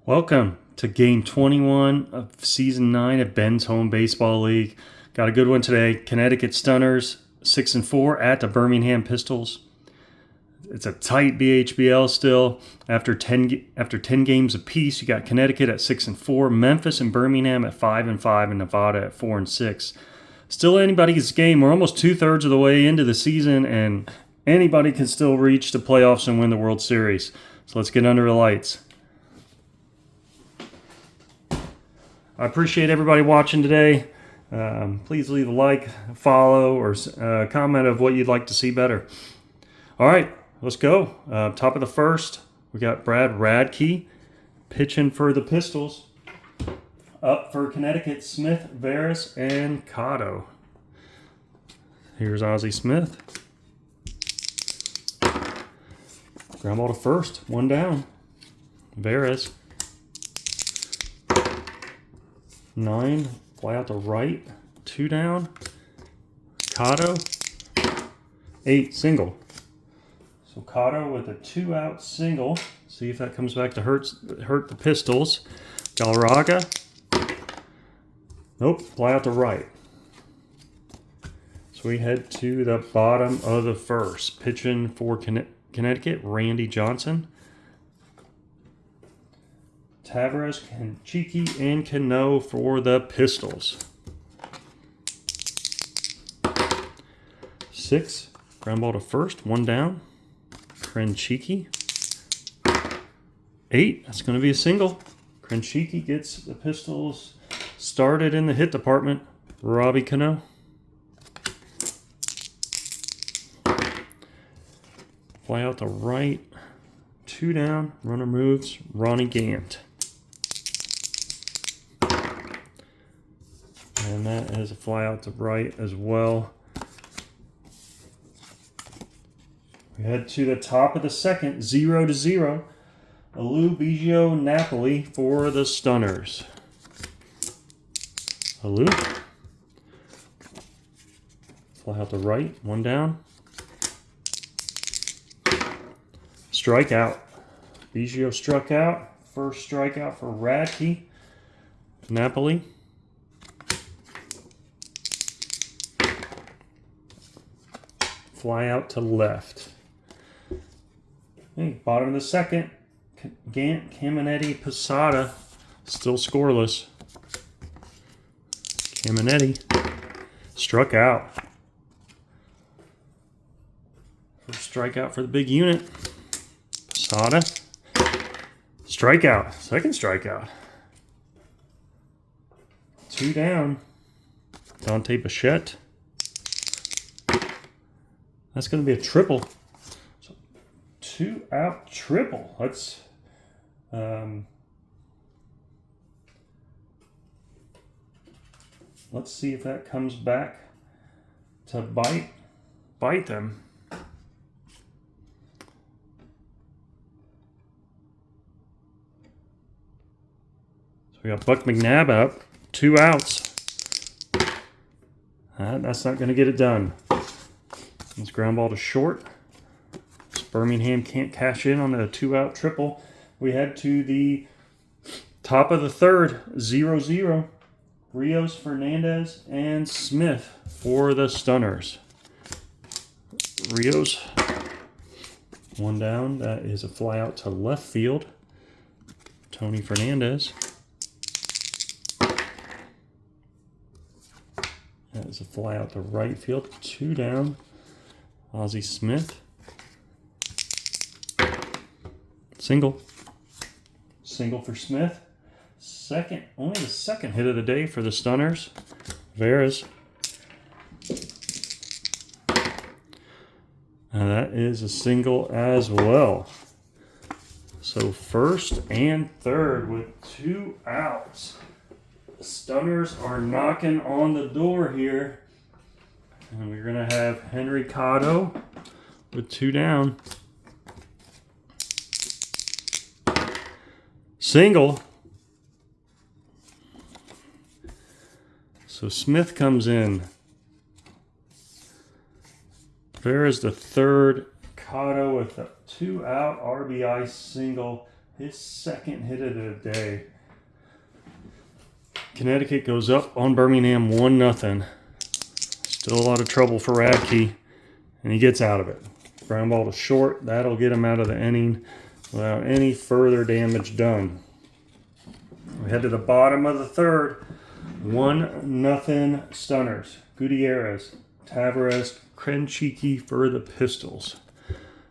Welcome to game 21 of season 9 of Ben's Home Baseball League. Got a good one today. Connecticut Stunners 6-4 at the Birmingham Pistols. It's a tight BHBL still. After 10 games apiece, you got Connecticut at 6-4, Memphis and Birmingham at 5-5, and Nevada at 4-6. Still anybody's game. We're almost 2/3 of the way into the season, and anybody can still reach the playoffs and win the World Series. So let's get under the lights. I appreciate everybody watching today. Please leave a like, follow, or comment of what you'd like to see better. All right, let's go. Top of the first, we got Brad Radke pitching for the Pistols. Up for Connecticut, Smith, Veras, and Cotto. Here's Ozzie Smith. Ground ball to first, one down. Veras. 9, fly out to right, 2 down. Cotto, 8, single. So Cotto with a 2-out single. See if that comes back to hurt the Pistols. Galarraga, nope, fly out to right. So we head to the bottom of the first. Pitching for Connecticut, Randy Johnson. Tavares, Kenchiki, and Cano for the Pistols. 6, ground ball to first, 1 down. Kenchiki. 8, that's going to be a single. Kenchiki gets the Pistols started in the hit department. Robbie Cano. Fly out to right, 2 down. Runner moves, Ronnie Gant. And that is a fly out to right as well. We head to the top of the second, 0-0. Alou Biggio Napoli for the Stunners. Alou. Fly out to right, 1 down. Strikeout. Biggio struck out. First strikeout for Radke. Napoli. Fly out to left. Hey, bottom of the second. Gant, Caminetti, Posada. Still scoreless. Caminetti struck out. First strikeout for the big unit. Posada. Strikeout. Second strikeout. 2 down. Dante Bichette. That's going to be a triple. So 2-out triple. Let's see if that comes back to bite them. So we got Buck McNabb up, 2 outs. That's not going to get it done. It's ground ball to short. Birmingham can't cash in on the 2-out triple. We head to the top of the third, 0-0. Rios, Fernandez, and Smith for the Stunners. Rios, 1 down. That is a fly out to left field. Tony Fernandez. That is a fly out to right field. 2 down. Ozzie Smith. Single. Single for Smith. Only the second hit of the day for the Stunners. Veras. And that is a single as well. So first and third with 2 outs. The Stunners are knocking on the door here. And we're going to have Henry Cotto with 2 down. Single. So Smith comes in. There is the third. Cotto with a 2-out RBI single His second hit of the day. Connecticut goes up on Birmingham 1-0. Still a lot of trouble for Radke, and he gets out of it. Ground ball to short. That'll get him out of the inning without any further damage done. We head to the bottom of the third. 1-0 Stunners. Gutierrez, Tavares, Krenchiki for the Pistols.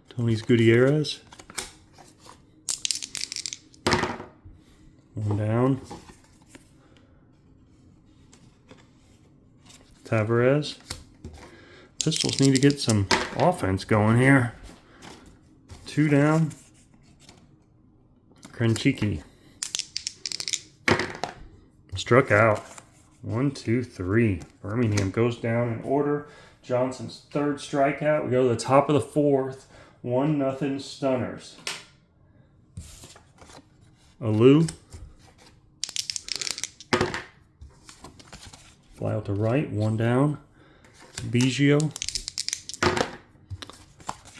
Tony's Gutierrez. One down. Tavares. Pistols need to get some offense going here. 2 down. Krenchiki. Struck out. 1, 2, 3. Birmingham goes down in order. Johnson's third strikeout. We go to the top of the fourth. 1-0 Stunners. Alou. Fly out to right. 1 down. Biggio.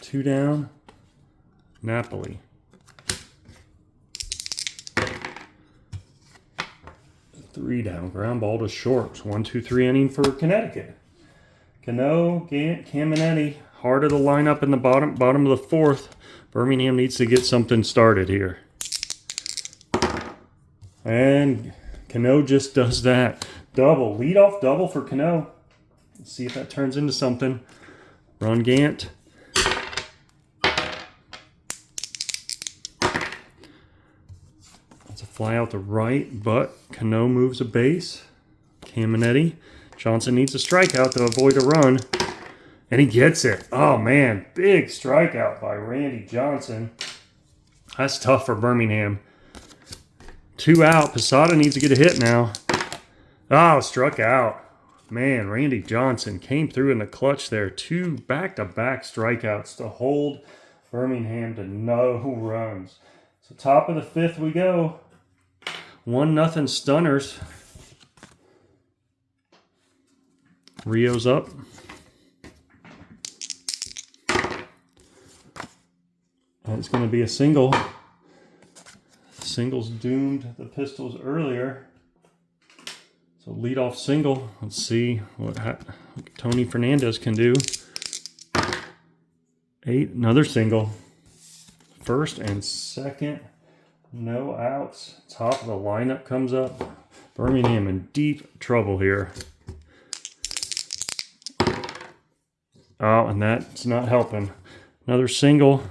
2 down. Napoli. 3 down. Ground ball to short. 1, 2, 3 inning for Connecticut. Cano, Gant, Caminetti. Heart of the lineup in the bottom of the fourth. Birmingham needs to get something started here. And Cano just does that. Double. Leadoff double for Cano. Let's see if that turns into something. Run Gant. That's a fly out the right, but Cano moves a base. Caminetti. Johnson needs a strikeout to avoid a run. And he gets it. Oh, man. Big strikeout by Randy Johnson. That's tough for Birmingham. 2 out. Posada needs to get a hit now. Oh, struck out. Man, Randy Johnson came through in the clutch there. 2 back-to-back strikeouts to hold Birmingham to no runs. So top of the fifth we go. 1-0 Stunners. Rio's up. And it's going to be a single. Singles doomed the Pistols earlier. So leadoff single. Let's see what Tony Fernandez can do. 8, another single. First and second, no outs. Top of the lineup comes up. Birmingham in deep trouble here. Oh, and that's not helping. Another single.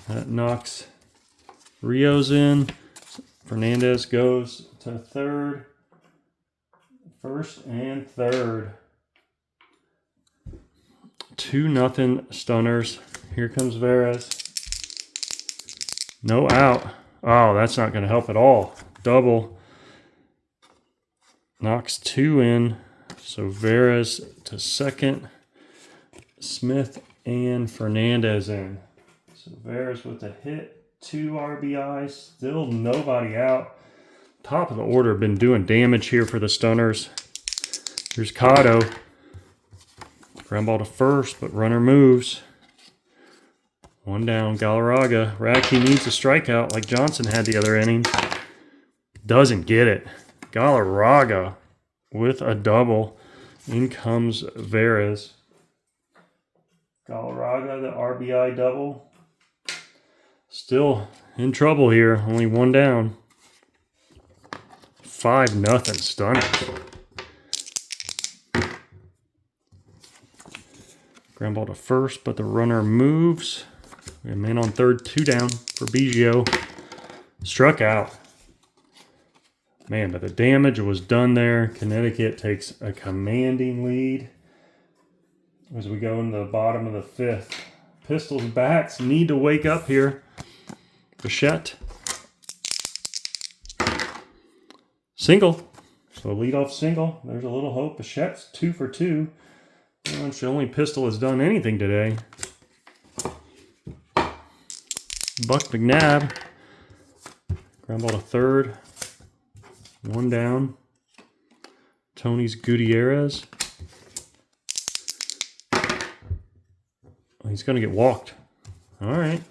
That knocks Rios in. Fernandez goes to third. First and third. 2-0 Stunners. Here comes Veras. No out. Oh, that's not going to help at all. Double. Knocks 2 in. So Veras to second. Smith and Fernandez in. So Veras with a hit. 2 RBIs. Still nobody out. Top of the order been doing damage here for the Stunners. Here's Cotto. Ground ball to first, but runner moves. 1 down, Galarraga. Radke needs a strikeout like Johnson had the other inning. Doesn't get it. Galarraga with a double. In comes Veras. Galarraga, the RBI double. Still in trouble here. Only 1 down. 5-0 Stunners. Ground ball to first, but the runner moves. We have a man on third, 2 down for Biggio. Struck out. Man, but the damage was done there. Connecticut takes a commanding lead as we go into the bottom of the fifth. Pistols bats need to wake up here. Bichette. Single. So a leadoff single. There's a little hope. Bichette's 2 for 2. It's the only Pistol has done anything today. Buck McNabb. Ground ball to third. 1 down. Tony's Gutierrez. Oh, he's going to get walked. All right.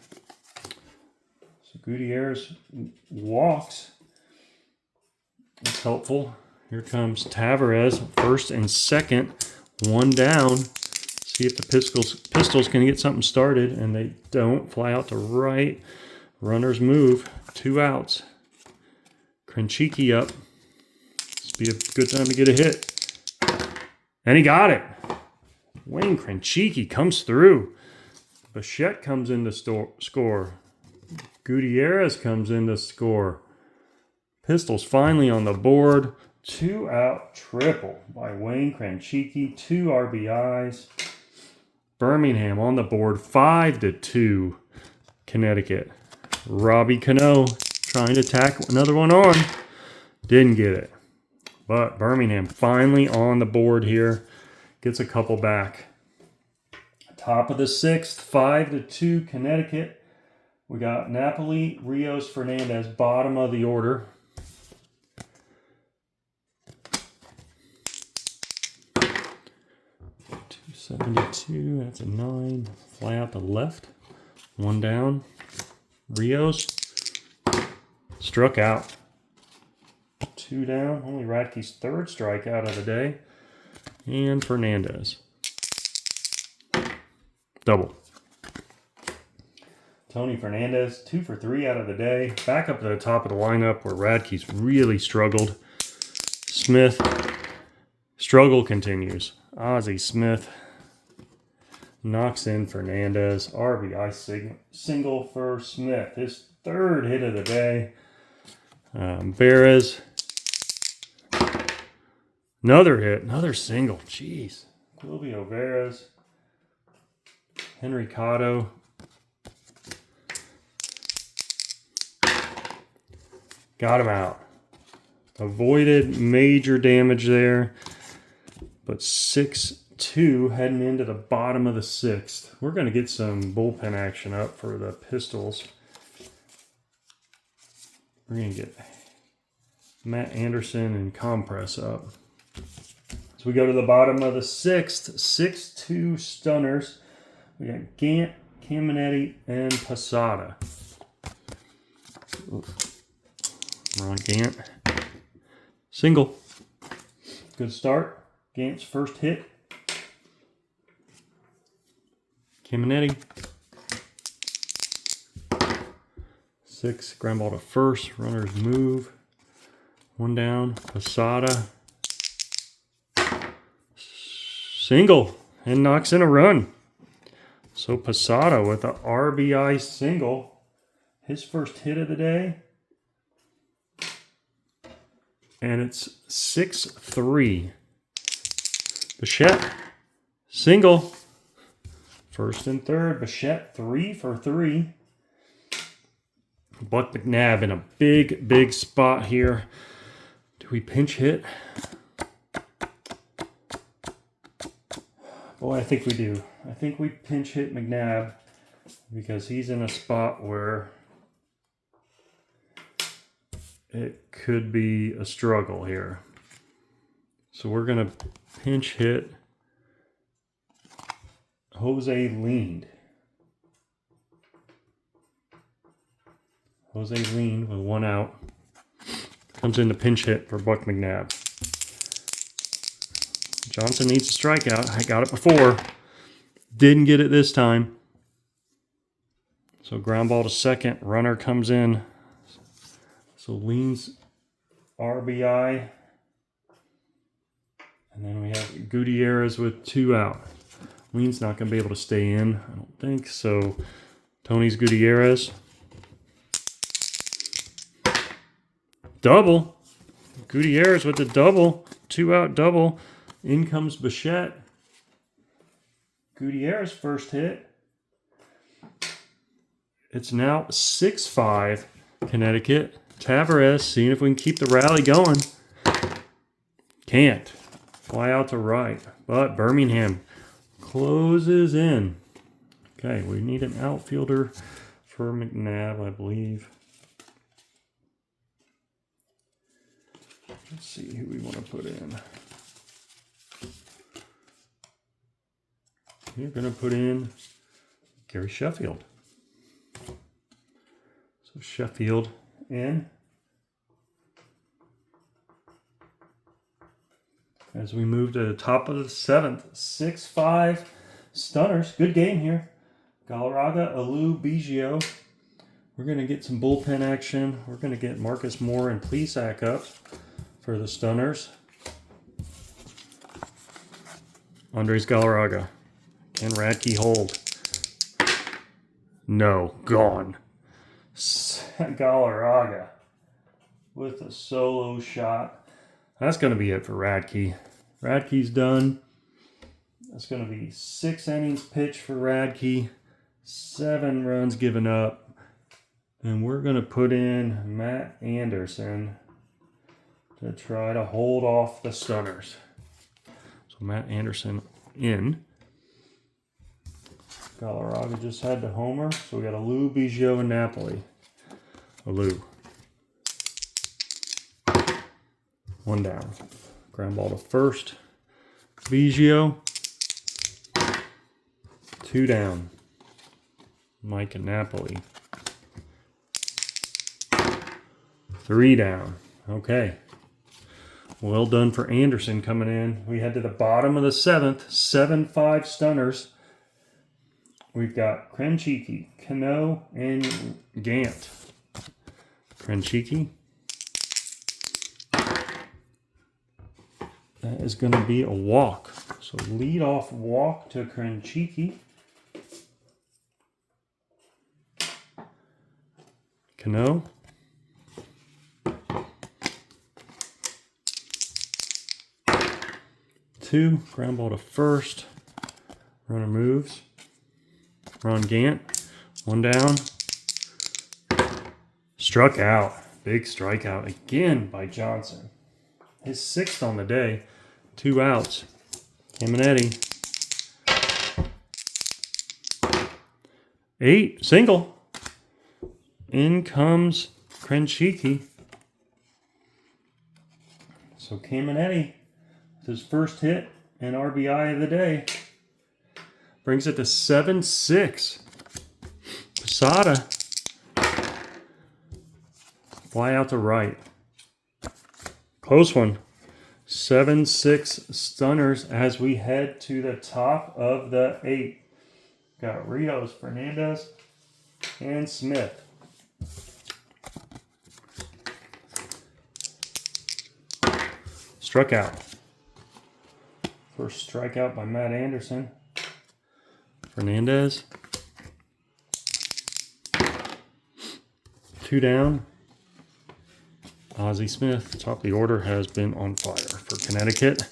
So Gutierrez walks. That's helpful. Here comes Tavares, first and second, one down. See if the Pistols can get something started, and they don't. Fly out to right. Runners move. 2 outs. Krenchicki up. This would be a good time to get a hit. And he got it. Wayne Krenchicki comes through. Bichette comes in to score. Gutierrez comes in to score. Pistols finally on the board. 2-out triple by Wayne Krenchicki. 2 RBIs. Birmingham on the board. 5-2. Connecticut. Robbie Cano trying to tack another one on. Didn't get it. But Birmingham finally on the board here. Gets a couple back. Top of the 6th. 5-2 Connecticut. We got Napoli, Rios, Fernandez. Bottom of the order. .272, that's a 9. Fly out to left. 1 down. Rios struck out. 2 down. Only Radke's 3rd strikeout of the day. And Fernandez. Double. Tony Fernandez, 2 for 3 out of the day. Back up to the top of the lineup where Radke's really struggled. Smith. Struggle continues. Ozzie Smith knocks in Fernandez. RBI single for Smith. His 3rd hit of the day. Beres. Another hit. Another single. Jeez. Quilvio Veras. Henry Cotto. Got him out. Avoided major damage there. But 6-2 heading into the bottom of the 6th. We're going to get some bullpen action up for the Pistols. We're going to get Matt Anderson and Compress up. So we go to the bottom of the 6th. 6-2 stunners. We got Gant, Caminetti, and Posada. Ron Gant. Single. Good start. Gant's first hit. Caminetti. 6, ground ball to first. Runners move. 1 down. Posada. Single. And knocks in a run. So Posada with a RBI single. His first hit of the day. And it's 6-3. Bichette, single. First and third. Bichette, 3 for 3. Buck McNabb in a big, big spot here. Do we pinch hit? Boy, I think we do. I think we pinch hit McNabb because he's in a spot where it could be a struggle here. So we're going to pinch hit Jose Lind. Jose Lind with 1 out. Comes in the pinch hit for Buck McNabb. Johnson needs a strikeout. I got it before. Didn't get it this time. So ground ball to second. Runner comes in. So Lind's RBI. And then we have Gutierrez with 2 out. Lind's not going to be able to stay in, I don't think. So Tony's Gutierrez. Double. Gutierrez with the double. 2 out double. In comes Bichette. Gutierrez first hit. It's now 6-5 Connecticut. Tavares seeing if we can keep the rally going. Can't. Fly out to right. But Birmingham closes in. Okay, we need an outfielder for McNabb, I believe. Let's see who we want to put in. We're going to put in Gary Sheffield. So Sheffield in. As we move to the top of the 7th, 6-5 stunners. Good game here. Galarraga, Alou, Biggio. We're going to get some bullpen action. We're going to get Marcus Moore and Plesac up for the stunners. Andres Galarraga. Can Radke hold? No. Gone. Galarraga with a solo shot. That's going to be it for Radke. Radke's done. That's going to be 6 innings pitched for Radke. 7 runs given up. And we're going to put in Matt Anderson to try to hold off the stunners. So Matt Anderson in. Galarraga just had the homer. So we got Alou, Biggio, and Napoli. Alou. 1 down. Ground ball to first. Biggio. 2 down. Mike and Napoli. 3 down. Okay. Well done for Anderson coming in. We head to the bottom of the 7th. 7-5 stunners. We've got Krenchiki, Cano, and Gant. Krenchiki. That is going to be a walk. So lead off walk to Krenchiki. Cano. Two, ground ball to first. Runner moves. Ron Gant, 1 down. Struck out. Big strikeout again by Johnson. His 6th on the day. 2 outs. Caminetti. 8, single. In comes Krenchiki. So Caminetti, with his first hit and RBI of the day, brings it to 7-6. Posada. Fly out to right. Close one. 7-6 stunners as we head to the top of the 8. Got Rios, Fernandez, and Smith. Struck out. First strikeout by Matt Anderson. Fernandez. 2 down. Ozzie Smith, top of the order, has been on fire for Connecticut.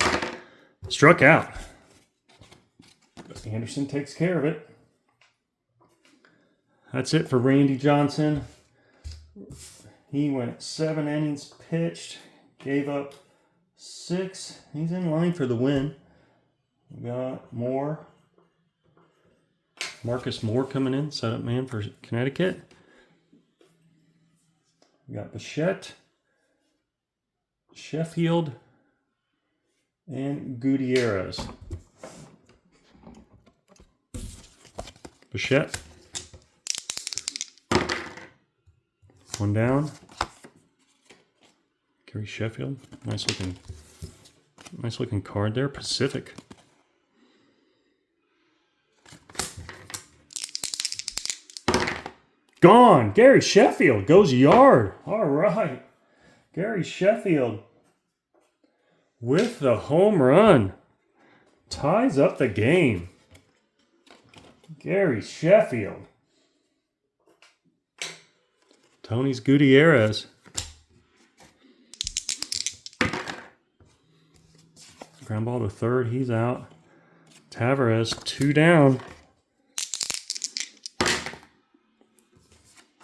Struck out. But Anderson takes care of it. That's it for Randy Johnson. He went 7 innings pitched, gave up 6. He's in line for the win. We got Moore. Marcus Moore coming in, setup man for Connecticut. We got Bichette, Sheffield, and Gutierrez. Bichette. 1 down. Gary Sheffield. Nice looking card there. Pacific. Gone. Gary Sheffield goes yard. All right. Gary Sheffield with the home run. Ties up the game. Gary Sheffield. Tony's Gutierrez. Ground ball to third. He's out. Tavares, 2 down.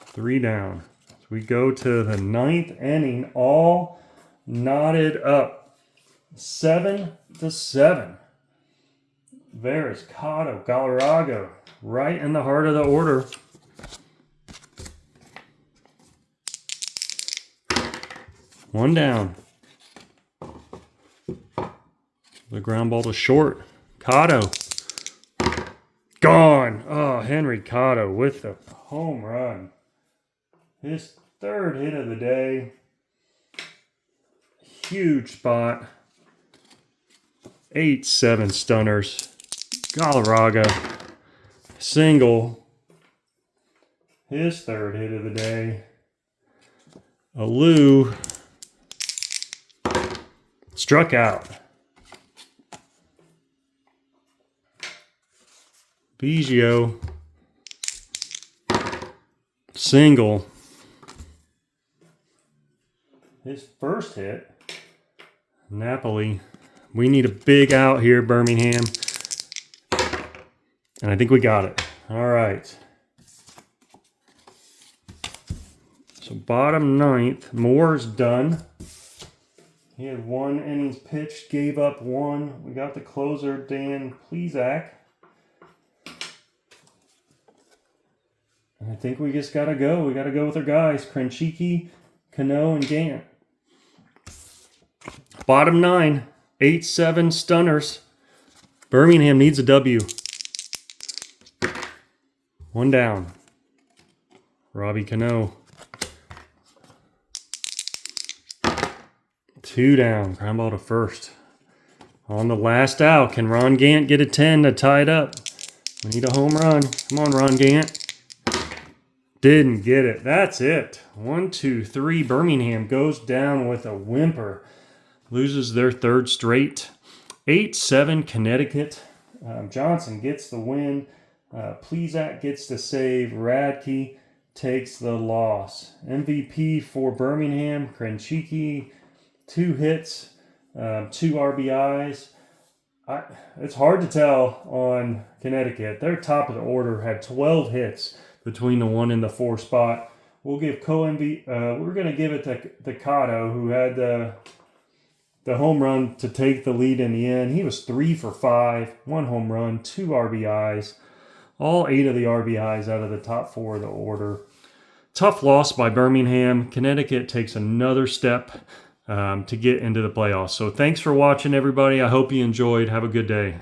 3 down. So we go to the 9th inning, all knotted up. 7-7. Veras, Cotto, Galarraga, right in the heart of the order. One down. The ground ball to short. Cotto. Gone. Oh, Henry Cotto with the home run. His third hit of the day. Huge spot. 8-7 stunners. Galarraga. Single. His third hit of the day. Alou struck out. Biggio. Single. His first hit. Napoli. We need a big out here, Birmingham. And I think we got it. All right. So bottom ninth, Moore's done. He had 1 innings pitched, gave up 1. We got the closer, Dan Plesac. And I think we just got to go. We got to go with our guys, Crenchiki, Cano, and Gant. Bottom 9, 8-7 stunners. Birmingham needs a W. 1 down. Robbie Cano. 2 down. Ground ball to first. On the last out, can Ron Gant get a 10 to tie it up? We need a home run. Come on, Ron Gant. Didn't get it. That's it. 1, 2, 3. Birmingham goes down with a whimper. Loses their third straight. 8-7 Connecticut. Johnson gets the win. Plesac gets the save. Radke takes the loss. MVP for Birmingham. Crenchiki, 2 hits, 2 RBIs. It's hard to tell on Connecticut. Their top of the order had 12 hits between the 1 and the 4 spot. We'll give we're going to give it to Cotto, who had the home run to take the lead in the end. He was 3 for 5, 1 home run, 2 RBIs. All 8 of the RBIs out of the top 4 of the order. Tough loss by Birmingham. Connecticut takes another step to get into the playoffs. So thanks for watching, everybody. I hope you enjoyed. Have a good day.